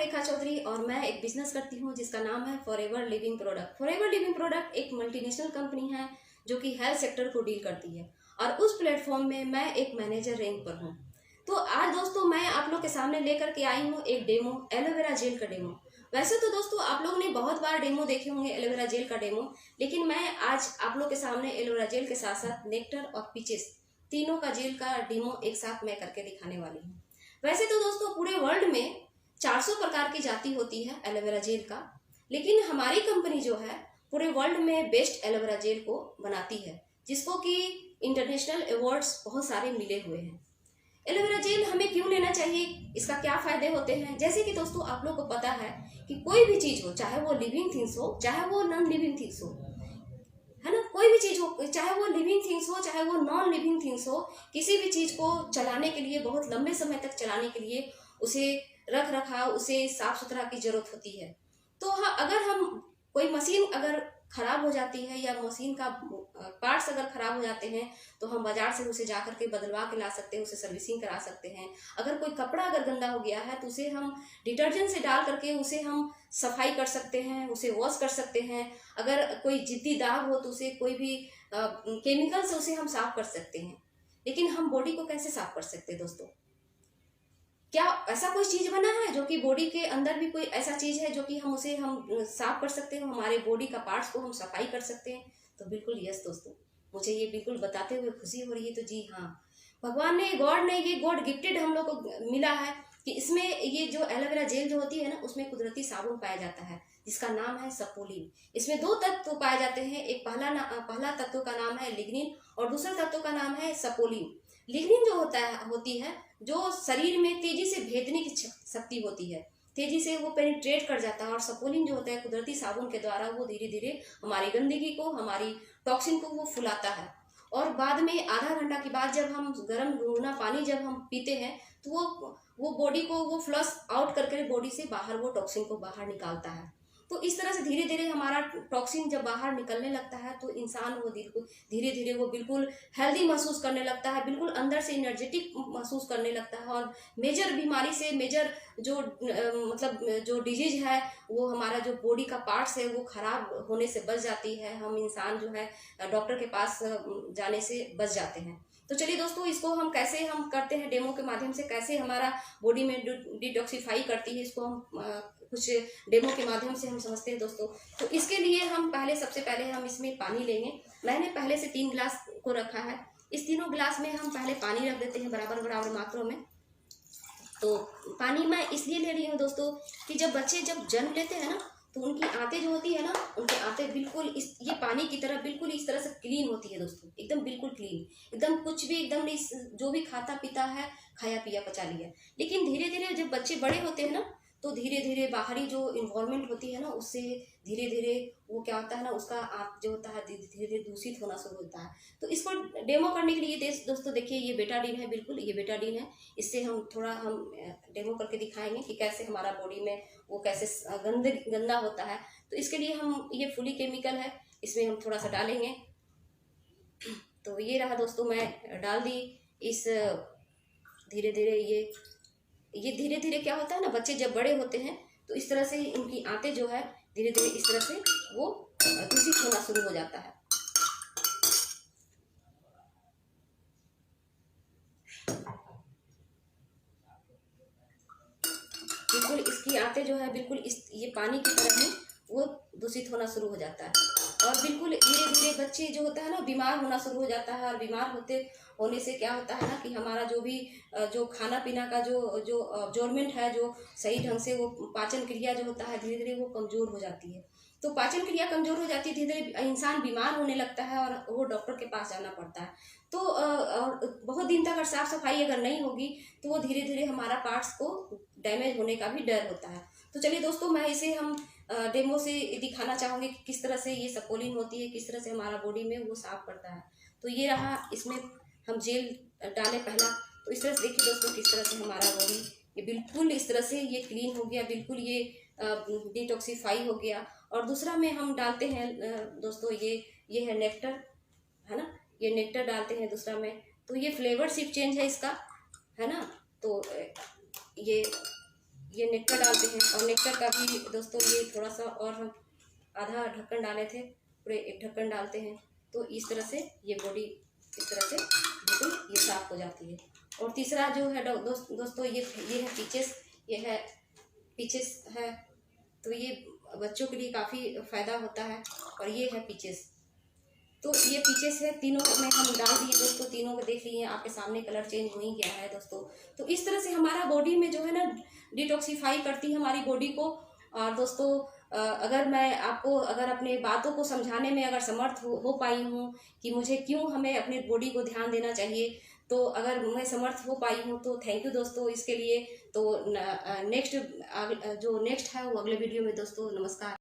रेखा चौधरी और मैं एक बिजनेस करती हूँ जिसका नाम है forever living product. Forever living product एक मल्टीनेशनल कंपनी है जो कि हेल्थ सेक्टर को डील करती है और उस प्लेटफॉर्म में मैं एक मैनेजर रैंक पर हूँ। तो आज दोस्तों मैं आप लोग के सामने लेकर के आई हूँ एक डेमो, एलोवेरा जेल का डेमो। वैसे तो दोस्तों आप लोगों ने बहुत बार डेमो देखे होंगे एलोवेरा जेल का डेमो, लेकिन मैं आज आप लोग के सामने एलोवेरा जेल के साथ साथ नेक्टर और पीचेस तीनों का जेल का डेमो एक साथ मैं करके दिखाने वाली हूँ। वैसे तो दोस्तों पूरे वर्ल्ड में 400 प्रकार की जाति होती है एलोवेरा जेल का, लेकिन हमारी कंपनी जो है पूरे वर्ल्ड में बेस्ट एलोवेरा जेल को बनाती है, जिसको कि इंटरनेशनल अवार्ड्स बहुत सारे मिले हुए हैं। एलोवेरा जेल हमें क्यों लेना चाहिए, इसका क्या फायदे होते हैं? जैसे कि दोस्तों आप लोग को पता है कि कोई भी चीज हो, चाहे वो लिविंग थिंग्स हो चाहे वो नॉन लिविंग थिंग्स हो, है ना, कोई भी चीज हो, चाहे वो लिविंग थिंग्स हो चाहे वो नॉन लिविंग थिंग्स हो, किसी भी चीज को चलाने के लिए, बहुत लंबे समय तक चलाने के लिए उसे रख रखाव, उसे साफ सुथरा की जरूरत होती है। तो हाँ, अगर हम कोई मशीन अगर खराब हो जाती है या मशीन का पार्ट्स अगर खराब हो जाते हैं तो हम बाजार से उसे जाकर के बदलवा के ला सकते हैं, उसे सर्विसिंग करा सकते हैं। अगर कोई कपड़ा अगर गंदा हो गया है तो उसे हम डिटर्जेंट से डाल करके उसे हम सफाई कर सकते हैं, उसे वॉश कर सकते हैं। अगर कोई जिद्दी दाग हो तो उसे कोई भी केमिकल से उसे हम साफ कर सकते हैं। लेकिन हम बॉडी को कैसे साफ कर सकते हैं दोस्तों? क्या ऐसा कोई चीज बना है जो कि बॉडी के अंदर भी कोई ऐसा चीज है जो कि हम उसे हम साफ कर सकते हैं, हमारे बॉडी का पार्ट्स को हम सफाई कर सकते हैं? तो बिल्कुल यस दोस्तों, मुझे ये बिल्कुल बताते हुए खुशी हो रही है। तो जी हाँ, भगवान ने, गॉड ने, ये गॉड गिफ्टेड हम लोग को मिला है कि इसमें ये जो एलोवेरा जेल जो होती है ना, उसमें कुदरती साबुन पाया जाता है जिसका नाम है सपोलिन। इसमें दो तत्व पाए जाते हैं, एक पहला तत्व का नाम है लिग्निन और दूसरा तत्व का नाम है सपोलिन। लिग्निन जो होती है जो शरीर में तेजी से भेदने की शक्ति होती है, तेजी से वो पेनिट्रेट कर जाता है। और सपोलिन जो होता है कुदरती साबुन के द्वारा वो धीरे धीरे हमारी गंदगी को, हमारी टॉक्सिन को वो फुलाता है। और बाद में आधा घंटा के बाद जब हम गर्म गुनगुना पानी जब हम पीते हैं तो वो बॉडी को वो फ्लश आउट करके बॉडी से बाहर वो टॉक्सिन को बाहर निकालता है। तो इस तरह से धीरे धीरे हमारा टॉक्सिन जब बाहर निकलने लगता है तो इंसान वो धीरे धीरे वो बिल्कुल हेल्दी महसूस करने लगता है, बिल्कुल अंदर से एनर्जेटिक महसूस करने लगता है। और मेजर बीमारी से, मेजर जो मतलब जो डिजीज है, वो हमारा जो बॉडी का पार्ट्स है वो खराब होने से बच जाती है। हम इंसान जो है डॉक्टर के पास जाने से बच जाते हैं। तो चलिए दोस्तों, इसको हम कैसे हम करते हैं डेमो के माध्यम से, कैसे हमारा बॉडी में डिटॉक्सिफाई करती है, इसको हम कुछ डेमो के माध्यम से हम समझते हैं दोस्तों। तो इसके लिए हम सबसे पहले हम इसमें पानी लेंगे। मैंने पहले से 3 गिलास को रखा है। इस तीनों गिलास में हम पहले पानी रख देते हैं बराबर बराबर मात्रा में। तो पानी मैं इसलिए ले रही हूँ दोस्तों कि जब बच्चे जब जन्म लेते हैं ना तो उनकी आंतें जो होती है ना, उनकी आंतें बिल्कुल ये पानी की तरह बिल्कुल इस तरह से क्लीन होती है दोस्तों, एकदम बिल्कुल क्लीन, एकदम कुछ भी एकदम जो भी खाता पीता है, खाया पिया पचा लिया। लेकिन धीरे धीरे जब बच्चे बड़े होते हैं ना तो धीरे धीरे बाहरी जो इन्वायरमेंट होती है ना उससे धीरे धीरे वो क्या होता है ना, उसका आंत जो होता है धीरे धीरे दूषित होना शुरू होता है। तो इसको डेमो करने के लिए दोस्तों देखिए, ये बेटाडीन है, बिल्कुल ये बेटाडीन है। इससे हम थोड़ा हम डेमो करके दिखाएंगे कि कैसे हमारा बॉडी में वो कैसे गंदा होता है। तो इसके लिए हम, ये फुली केमिकल है, इसमें हम थोड़ा सा डालेंगे। तो ये रहा दोस्तों, मैं डाल दी इस धीरे धीरे ये धीरे धीरे क्या होता है ना, बच्चे जब बड़े होते हैं तो इस तरह से इनकी आंतें जो है धीरे धीरे इस तरह से वो दूषित होना शुरू हो जाता है। बिल्कुल इसकी आंतें जो है बिल्कुल ये पानी की तरह ही वो दूषित होना शुरू हो जाता है। और बिल्कुल धीरे धीरे बच्चे जो होता है ना बीमार होना शुरू हो जाता है। और बीमार होने से क्या होता है ना कि हमारा जो भी जो खाना पीना का जो अब्जॉर्बमेंट है, जो सही ढंग से वो पाचन क्रिया जो होता है धीरे धीरे वो कमजोर हो जाती है। तो पाचन क्रिया कमजोर हो जाती है, धीरे धीरे इंसान बीमार होने लगता है और वो डॉक्टर के पास जाना पड़ता है। तो और बहुत दिन तक अगर साफ सफाई अगर नहीं होगी तो वो धीरे धीरे हमारा पार्ट्स को डैमेज होने का भी डर होता है। तो चलिए दोस्तों, मैं इसे हम डेमो से दिखाना चाहूँगी कि किस तरह से ये सपोलिन होती है, किस तरह से हमारा बॉडी में वो साफ करता है। तो ये रहा, इसमें हम जेल डाले पहला। तो इस तरह से देखिए दोस्तों किस तरह से हमारा बॉडी ये बिल्कुल इस तरह से ये क्लीन हो गया, बिल्कुल ये डिटॉक्सिफाई हो गया। और दूसरा में हम डालते हैं दोस्तों, ये है नेक्टर, है ना, ये नेक्टर डालते हैं दूसरा में। तो ये फ्लेवर सिर्फ चेंज है इसका, है ना। तो ये नेक्टर डालते हैं। और नेक्टर का भी दोस्तों ये थोड़ा सा और हम आधा ढक्कन डाले थे, पूरे एक ढक्कन डालते हैं। तो इस तरह से ये बॉडी इस तरह से बिल्कुल ये साफ हो जाती है। और तीसरा जो है दोस्तों ये है पीचेस। ये है पीचेस है, तो ये बच्चों के लिए काफ़ी फ़ायदा होता है। और ये है पीचेस। तो ये पीचेस है, तीनों में हम डाल दिए दोस्तों, तीनों को देख लिए आपके सामने कलर चेंज हो ही गया है दोस्तों। तो इस तरह से हमारा बॉडी में जो है ना डिटॉक्सीफाई करती है हमारी बॉडी को। और दोस्तों अगर मैं आपको अगर अपने बातों को समझाने में अगर समर्थ हो पाई हूँ कि मुझे क्यों हमें अपने बॉडी को ध्यान देना चाहिए, तो अगर मैं समर्थ हो पाई हूँ तो थैंक यू दोस्तों इसके लिए। तो नेक्स्ट जो नेक्स्ट है वो अगले वीडियो में दोस्तों। नमस्कार।